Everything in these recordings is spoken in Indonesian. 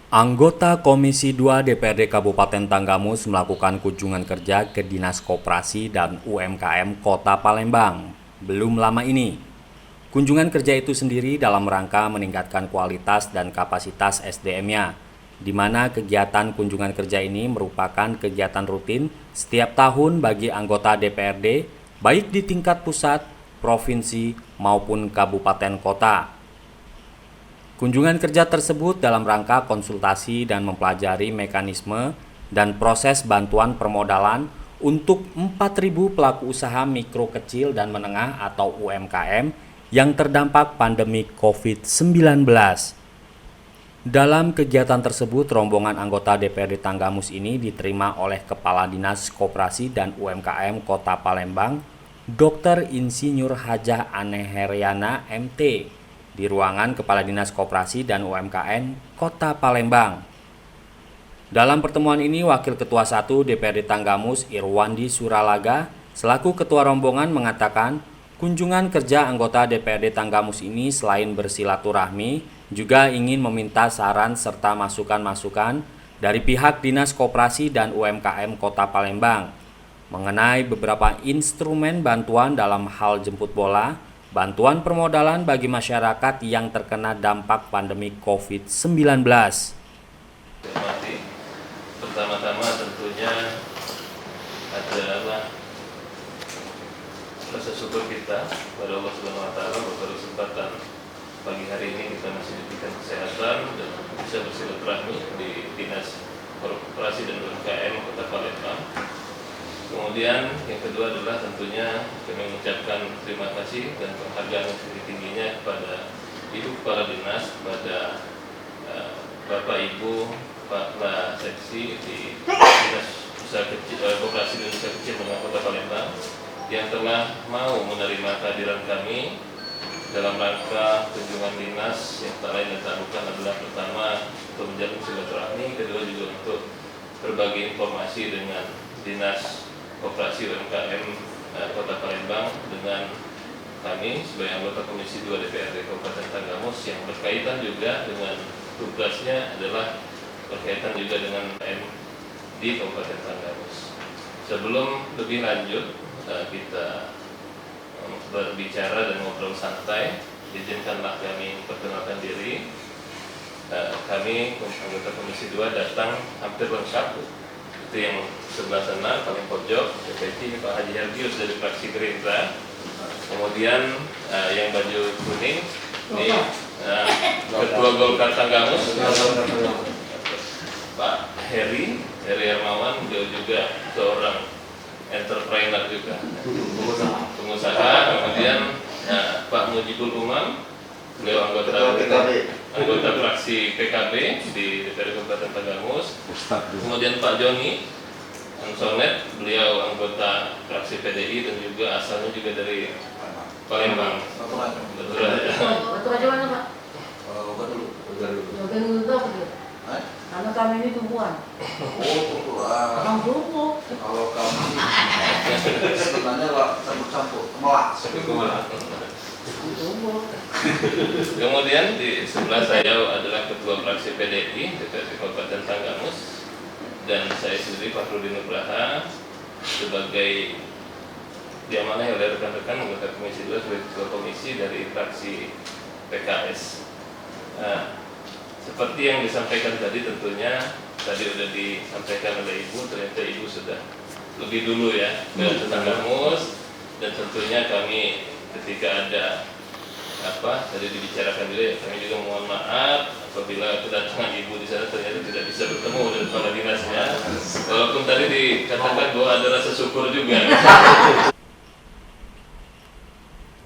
Anggota Komisi 2 DPRD Kabupaten Tanggamus melakukan kunjungan kerja ke Dinas Koperasi dan UMKM Kota Palembang. Belum lama ini, kunjungan kerja itu sendiri dalam rangka meningkatkan kualitas dan kapasitas SDM-nya, di mana kegiatan kunjungan kerja ini merupakan kegiatan rutin setiap tahun bagi anggota DPRD, baik di tingkat pusat, provinsi, maupun kabupaten kota. Kunjungan kerja tersebut dalam rangka konsultasi dan mempelajari mekanisme dan proses bantuan permodalan untuk 4.000 pelaku usaha mikro kecil dan menengah atau UMKM yang terdampak pandemi COVID-19. Dalam kegiatan tersebut, rombongan anggota DPRD Tanggamus ini diterima oleh Kepala Dinas Koperasi dan UMKM Kota Palembang, Dr. Insinyur Hajah Aneheriana MT, di ruangan Kepala Dinas Koperasi dan UMKM Kota Palembang. Dalam pertemuan ini, Wakil Ketua 1 DPRD Tanggamus Irwandi Suralaga selaku Ketua Rombongan mengatakan kunjungan kerja anggota DPRD Tanggamus ini selain bersilaturahmi juga ingin meminta saran serta masukan-masukan dari pihak Dinas Koperasi dan UMKM Kota Palembang mengenai beberapa instrumen bantuan dalam hal jemput bola, bantuan permodalan bagi masyarakat yang terkena dampak pandemi COVID-19. Pertama-tama tentunya adalah rasa syukur kita kepada Allah Subhanahu wa taala bahwa kesempatan pagi hari ini kita masih diberikan kesehatan dan bisa bersilaturahmi di Dinas Koperasi dan UMKM Kota Palembang. Kemudian yang kedua adalah tentunya kami mengucapkan terima kasih dan penghargaan yang setinggi-tingginya kepada Ibu Kepala Dinas, kepada Bapak Ibu Kepala Seksi di Dinas Usaha Kecil, Koperasi dan Usaha Kecil Menengah Kota Palembang yang telah mau menerima kehadiran kami dalam rangka kunjungan dinas yang tak lain dan tak bukan adalah pertama untuk menjalin silaturahmi, kedua juga untuk berbagi informasi dengan Dinas Koperasi UMKM Kota Palembang dengan kami sebagai anggota Komisi 2 DPRD Kabupaten Tanggamus yang berkaitan juga dengan tugasnya adalah berkaitan juga dengan UMKM di Kabupaten Tanggamus. Sebelum lebih lanjut kita berbicara dan ngobrol santai, izinkanlah kami memperkenalkan diri. Kami anggota Komisi 2 datang hampir lengkap. Itu yang sebelah sana paling pojok DPC Pak Haji Herdius dari fraksi Gerindra. Kemudian yang baju kuning ini Ketua Golkar Tanggamus Pak Heri Hermawan, beliau juga seorang entrepreneur juga, pengusaha. Kemudian Pak Mujibul Umam, beliau anggota fraksi PKB di DPRD Kabupaten Tanggamus. Kemudian Pak Joni Ansonet, beliau anggota fraksi PDI dan juga asalnya juga dari Palembang. Betul aja mana Pak? Bagian dulu apa dia? Karena kami ini tumbuhan. Bang tumbuh. Kalau kami sebenarnya campur-campur, melak. Kemudian di sebelah saya adalah Ketua Fraksi PDI DPRD Kabupaten Tanggamus dan saya sendiri Pak Rudi Nugraha sebagai diamanai oleh rekan-rekan anggota Komisi 2 sebagai Ketua Komisi dari fraksi PKS. Seperti yang disampaikan tadi, tentunya tadi sudah disampaikan oleh Ibu, ternyata Ibu sudah lebih dulu ya ke Tanggamus, dan tentunya kami ketika ada tadi dibicarakan juga ya, kami juga mohon maaf apabila kedatangan Ibu di sana ternyata tidak bisa bertemu dengan kepala dinasnya, walaupun tadi dikatakan bahwa ada rasa syukur juga.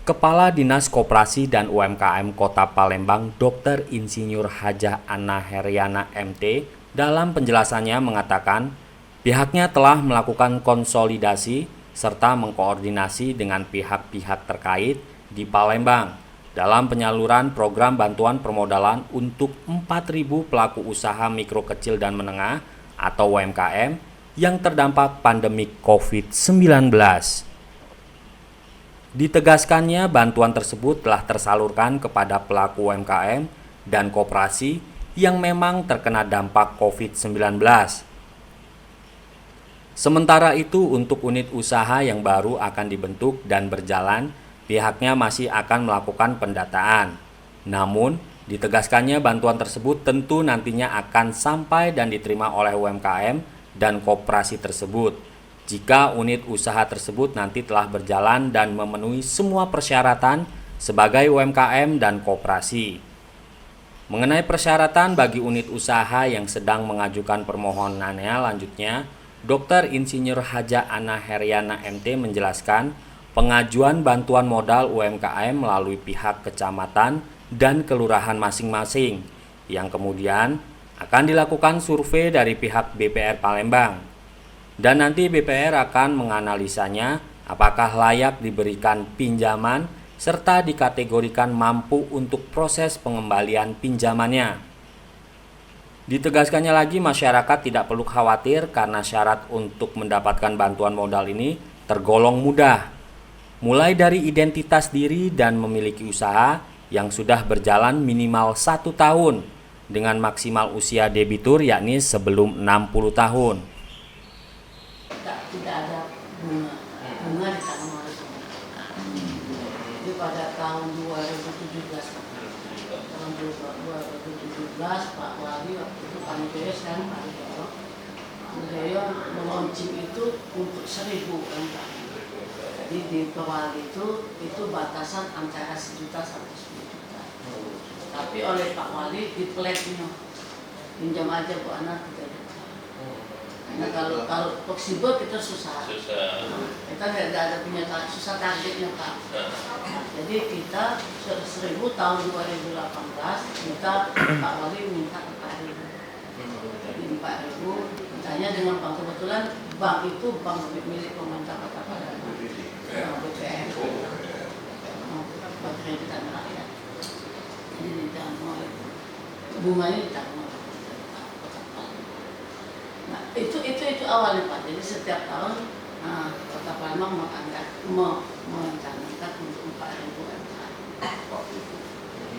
Kepala Dinas Koperasi dan UMKM Kota Palembang Dr. Insinyur Hajah Aneheriana MT dalam penjelasannya mengatakan pihaknya telah melakukan konsolidasi serta mengkoordinasi dengan pihak-pihak terkait di Palembang dalam penyaluran program bantuan permodalan untuk 4.000 pelaku usaha mikro kecil dan menengah atau UMKM yang terdampak pandemi COVID-19. Ditegaskannya bantuan tersebut telah tersalurkan kepada pelaku UMKM dan koperasi yang memang terkena dampak COVID-19. Sementara itu, untuk unit usaha yang baru akan dibentuk dan berjalan, pihaknya masih akan melakukan pendataan. Namun, ditegaskannya bantuan tersebut tentu nantinya akan sampai dan diterima oleh UMKM dan koperasi tersebut jika unit usaha tersebut nanti telah berjalan dan memenuhi semua persyaratan sebagai UMKM dan koperasi. Mengenai persyaratan bagi unit usaha yang sedang mengajukan permohonannya lanjutnya, Dr. Insinyur Haja Ana Heriana MT menjelaskan pengajuan bantuan modal UMKM melalui pihak kecamatan dan kelurahan masing-masing, yang kemudian akan dilakukan survei dari pihak BPR Palembang. Dan nanti BPR akan menganalisanya apakah layak diberikan pinjaman serta dikategorikan mampu untuk proses pengembalian pinjamannya. Ditegaskannya lagi, masyarakat tidak perlu khawatir karena syarat untuk mendapatkan bantuan modal ini tergolong mudah. Mulai dari identitas diri dan memiliki usaha yang sudah berjalan minimal 1 tahun dengan maksimal usia debitur yakni sebelum 60 tahun. Tidak ada bunga ditanggung oleh pemerintah. Jadi pada tahun 2017 Pak Wali waktu itu Pak Widoyo sekarang Pak Widoyo melaunching itu untuk 1.000 UMKM. Jadi di Wali itu batasan antara 1 juta sampai 10 juta. Tapi oleh Pak Wali di platnya pinjam aja Bu Ana 3 juta. Nah, kalau fleksibel kita susah. Kita tidak ada punya susah targetnya Pak. Jadi kita 1.000 tahun 2018 kita Pak Wali minta 4.000. Jadi 4.000 mintanya dengan bank, kebetulan bank itu bank milik pemerintah Kota Palembang. BPR. Bank Kreditan Rakyat. Jadi ditanggung oleh bunganya ditanggung. Nah, itu awalnya Pak. Jadi setiap tahun Kota Palembang merencanakan untuk 4.000 UMKM.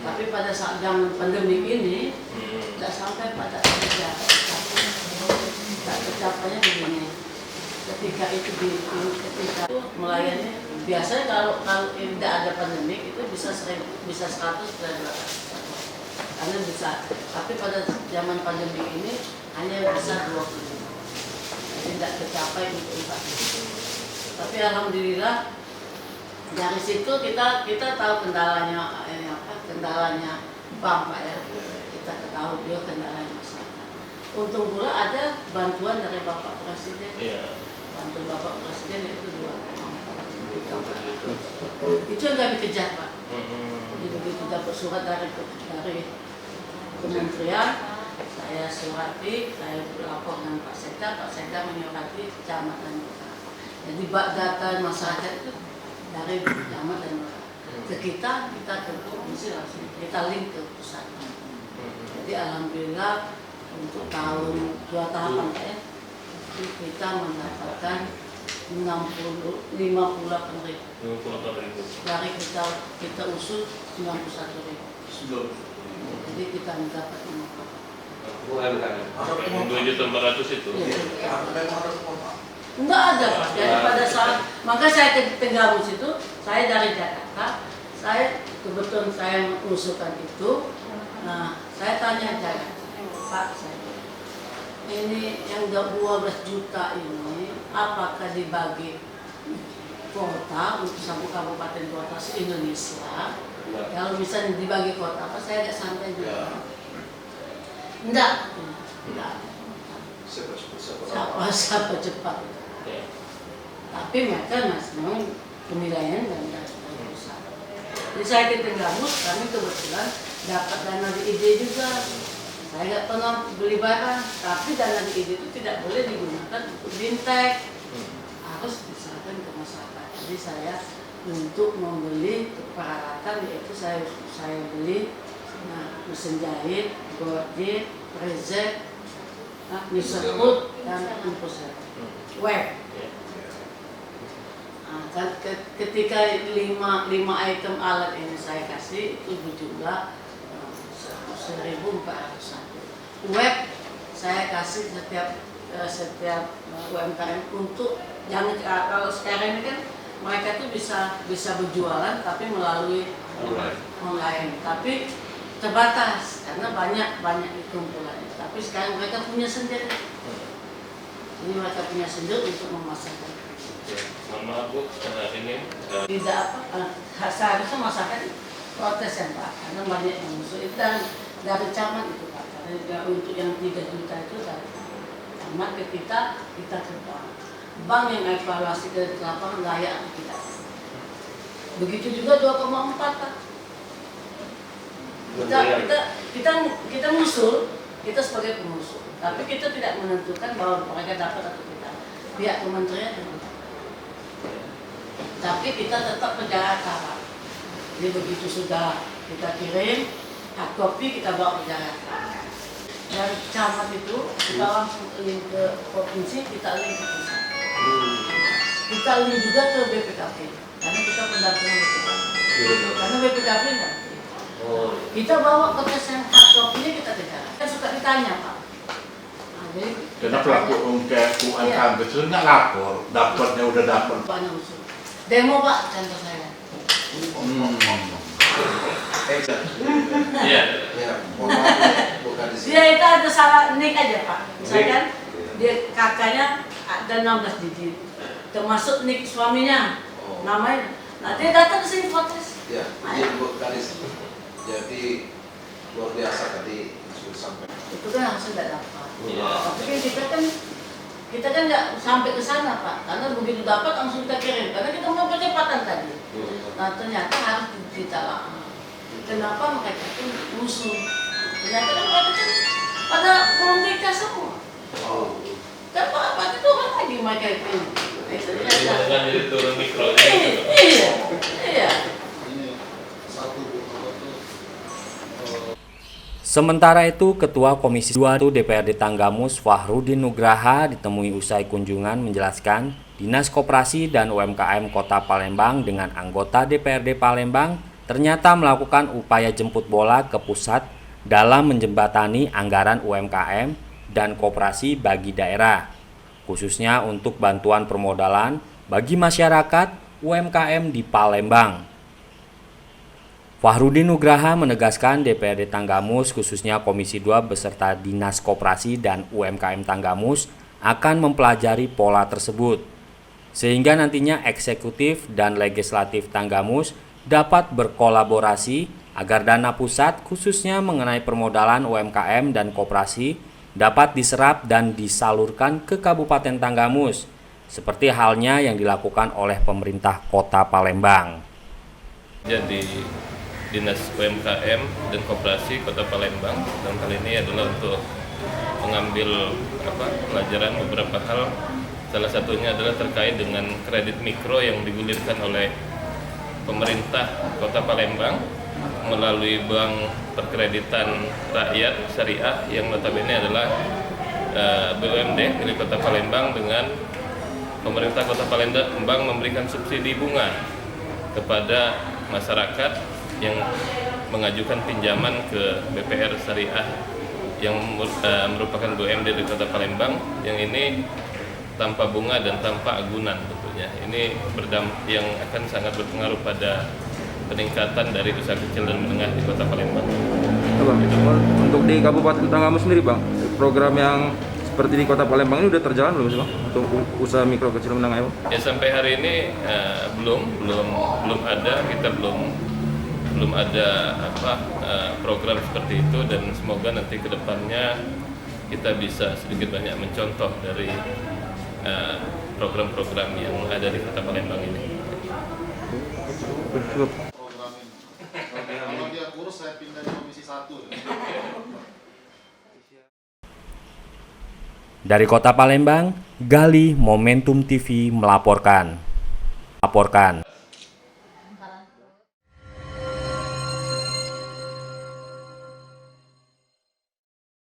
Tapi pada saat zaman pandemi ini tidak sampai pada tercapainya begini. Ketika itu melayani biasanya kalau tidak ada pandemi itu bisa 1.000, bisa 100, karena bisa. Tapi pada zaman pandemi ini hanya bisa 20, jadi tidak tercapai untuk 4. Tapi alhamdulillah dari situ kita tahu kendalanya bank Pak ya, kita ketahui dia kendalanya masyarakat. Untung pula ada bantuan dari Bapak Presiden, bantuan Bapak Presiden itu 2,4 itu yang kami kejar Pak. Jadi begitu dapat surat dari kementerian, saya surati, saya lapor dengan Pak Sekda menyurati camat dan kota. Jadi data masyarakat itu dari camat dan kota ke kita tentu mesti langsung kita link ke pusat. Jadi alhamdulillah untuk tahun 2 tahapan ya, kita mendapatkan 58.000 dari kita usul 91.000. Jadi kita mendapat 2.400.000 itu. Enggak ada Pak. Jadi pada saat maka saya ke Tenggamus itu, saya dari Jakarta, saya kebetulan saya mengusulkan itu. Nah, saya tanya Jakarta, Pak, ini yang 12 juta ini apakah dibagi kota untuk satu kabupaten kota se-Indonesia? Kalau misalnya dibagi kota, apa saya nggak santai juga. Enggak. Siapa cepat. Tapi mereka memang penilaian dan besar. Jadi saya ke Tenggamus, kami kebetulan dapat dana DID juga. Saya nggak pernah beli barang, tapi dana DID itu tidak boleh digunakan untuk bintek, harus diserahkan ke masyarakat. Jadi saya untuk membeli peralatan yaitu saya beli mesin jahit, gordit, rezek, miserut dan infuser web. Ketika 5 item alat ini saya kasih itu berjumlah 100 1.401. Web saya kasih setiap UMKM untuk yang kalau sekarang ini kan mereka tuh bisa berjualan tapi melalui online, tapi terbatas karena banyak kumpulannya. Tapi sekarang mereka punya sendiri. Ini mereka punya sendiri untuk memasarkan. Mohon maaf Bu, ini Tidak seharusnya masyarakat protes ya Pak, karena banyak yang musuh itu dari camat itu Pak. Karena untuk yang 3 juta itu dari camat ke kita ke bank yang evaluasi ke lapangan layak atau tidak. Begitu juga 2,4 Pak. Kita musuh, kita sebagai pengusul, tapi kita tidak menentukan bahwa mereka dapat atau tidak. Pihak kementerian yang tapi kita tetap penjara Pak. Jadi begitu sudah kita kirim hard copy, kita bawa penjara. Dan camat itu kita langsung link ke provinsi, kita link ke pusat. Kita link juga ke BPKP, karena kita pendampingan BPKP. Karena BPKP enggak. Kita bawa kertas yang hard copy-nya kita kejar. Kan suka ditanya Pak. Jadi karena pelaku UMKM kecil nggak lapor, dapatnya udah dapat. Banyak usul. Demo Pak, contoh saya. Iya. Ya, mohon maaf, bukan di sini. Dia itu ada salah nick aja Pak. Misalkan dia kakaknya ada 16 digit, termasuk nick suaminya, namanya. Nah dia datang ke sini protes. Ya, izin Bu Kadis. Jadi luar biasa tadi sudah sampai. Itu kan langsung tidak dapat. Iya. Tapi kan kita kan nggak sampai ke sana Pak, karena begitu dapat langsung kita kirim, karena kita mau percepatan tadi. Nah ternyata harus kita kenapa mereka itu musuh? Ternyata kan mereka kan pada belum nikah semua. Kan Pak itu kan lagi mereka itu. Itu ternyata. kan jadi turun mikro. Iya. Sementara itu, Ketua Komisi 2 DPRD Tanggamus Fahrudin Nugraha ditemui usai kunjungan menjelaskan Dinas Koperasi dan UMKM Kota Palembang dengan anggota DPRD Palembang ternyata melakukan upaya jemput bola ke pusat dalam menjembatani anggaran UMKM dan koperasi bagi daerah, khususnya untuk bantuan permodalan bagi masyarakat UMKM di Palembang. Fahrudin Nugraha menegaskan DPRD Tanggamus khususnya Komisi 2 beserta Dinas Koperasi dan UMKM Tanggamus akan mempelajari pola tersebut sehingga nantinya eksekutif dan legislatif Tanggamus dapat berkolaborasi agar dana pusat khususnya mengenai permodalan UMKM dan koperasi dapat diserap dan disalurkan ke Kabupaten Tanggamus seperti halnya yang dilakukan oleh pemerintah Kota Palembang. Jadi Dinas UMKM dan Koperasi Kota Palembang dalam kali ini adalah untuk mengambil pelajaran beberapa hal. Salah satunya adalah terkait dengan kredit mikro yang digulirkan oleh pemerintah Kota Palembang melalui Bank Perkreditan Rakyat Syariah yang notabene adalah BUMD milik Kota Palembang, dengan pemerintah Kota Palembang memberikan subsidi bunga kepada masyarakat yang mengajukan pinjaman ke BPR Syariah yang merupakan BUMD di Kota Palembang, yang ini tanpa bunga dan tanpa agunan tentunya. Ini yang akan sangat berpengaruh pada peningkatan dari usaha kecil dan menengah di Kota Palembang. Untuk di Kabupaten Tanggamus sendiri Bang, program yang seperti di Kota Palembang ini udah terjalan belum sih Bang untuk usaha mikro kecil menengah? Ya sampai hari ini belum ada, kita belum ada program seperti itu, dan semoga nanti ke depannya kita bisa sedikit banyak mencontoh dari program-program yang ada di Kota Palembang ini. Kalau dia kurus saya pindah di Komisi 1. Dari Kota Palembang, Gali Momentum TV melaporkan.